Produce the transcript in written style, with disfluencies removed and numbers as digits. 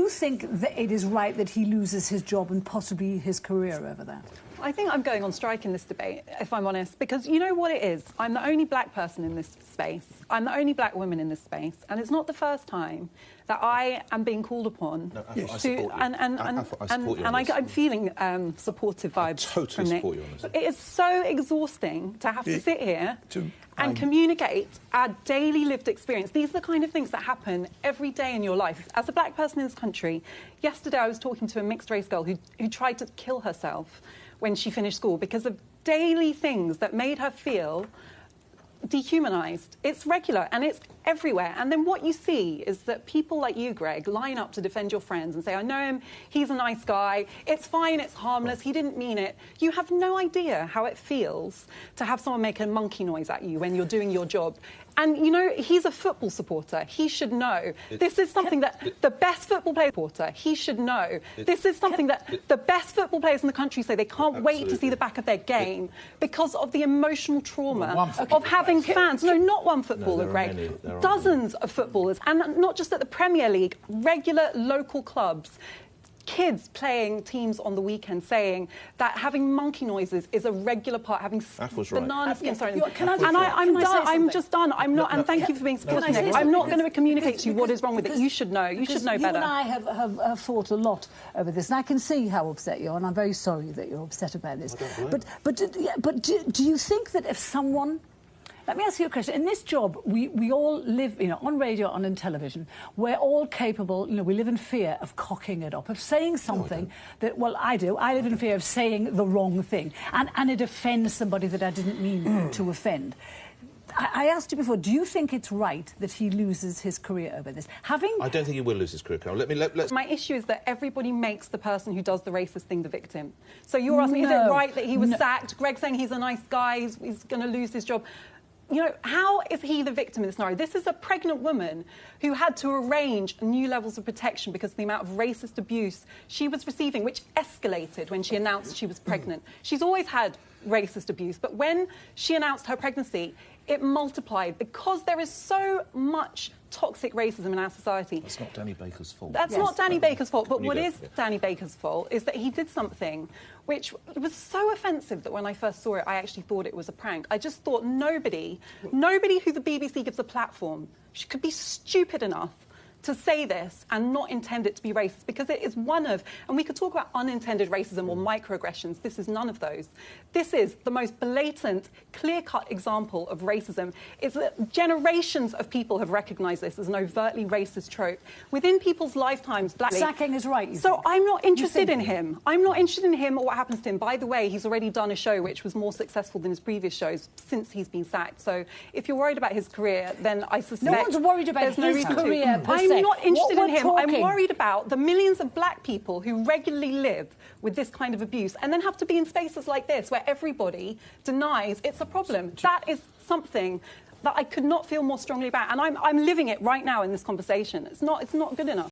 you think that it is right that he loses his job and possibly his career over that? I think I'm going on strike in this debate, if I'm honest, because you know what it is? I'm the only black person in this space. I'm the only black woman in this space, and it's not the first time that I am being called upon to... I'm feeling supportive vibes from Nick. Support you on this. It is so exhausting to have to sit here and communicate our daily lived experience. These are the kind of things that happen every day in your life. As a black person in this country, yesterday I was talking to a mixed-race girl who tried to kill herself when she finished school because of daily things that made her feel dehumanised. It's regular and it's everywhere. And then what you see is that people like you, Greg, line up to defend your friends and say, I know him, he's a nice guy, it's fine, it's harmless, he didn't mean it. You have no idea how it feels to have someone make a monkey noise at you when you're doing your job. And, you know, he's a football supporter. He should know. This is something that the best football player supporter, he should know. This is something that the best football players in the country say they can't wait to see the back of their game because of the emotional trauma of having fans. No, not one footballer, Greg. Dozens of footballers. And not just at the Premier League, regular local clubs. Kids playing teams on the weekend saying that having monkey noises is a regular part, having banana skin. Sorry, I'm just done. I'm not, and thank you for being supportive. I'm not going to communicate to you what is wrong with it. You should know. You should know better. You and I have fought a lot over this, and I can see how upset you are, and I'm very sorry that you're upset about this. But do you think that if someone... Let me ask you a question. In this job, we all live, you know, on radio and on television. We're all capable, you know, we live in fear of cocking it up, of saying something that, well, I do. I live in fear of saying the wrong thing. And it offends somebody that I didn't mean to offend. I asked you before, do you think it's right that he loses his career over this? I don't think he will lose his career, Carol. Let's... My issue is that everybody makes the person who does the racist thing the victim. So you're asking, is it right that he was sacked? Greg saying he's a nice guy, he's going to lose his job. You know, how is he the victim in this scenario? This is a pregnant woman who had to arrange new levels of protection because of the amount of racist abuse she was receiving, which escalated when she announced she was pregnant. She's always had racist abuse, but when she announced her pregnancy, it multiplied because there is so much toxic racism in our society. That's not Danny Baker's fault. That's not Danny Baker's fault, but what is Danny Baker's fault is that he did something which was so offensive that when I first saw it, I actually thought it was a prank. I just thought nobody who the BBC gives a platform could be stupid enough to say this and not intend it to be racist, because it is one of, and we could talk about unintended racism or microaggressions, this is none of those. This is the most blatant, clear-cut example of racism. It's that generations of people have recognised this as an overtly racist trope. Within people's lifetimes, sacking is right, so I'm not interested in him. I'm not interested in him or what happens to him. By the way, he's already done a show which was more successful than his previous shows since he's been sacked. So if you're worried about his career, then I suspect... No one's worried about his career, per se. I'm not interested in him. I'm worried about the millions of black people who regularly live with this kind of abuse and then have to be in spaces like this where everybody denies it's a problem. That is something that I could not feel more strongly about. And I'm living it right now in this conversation. It's not good enough.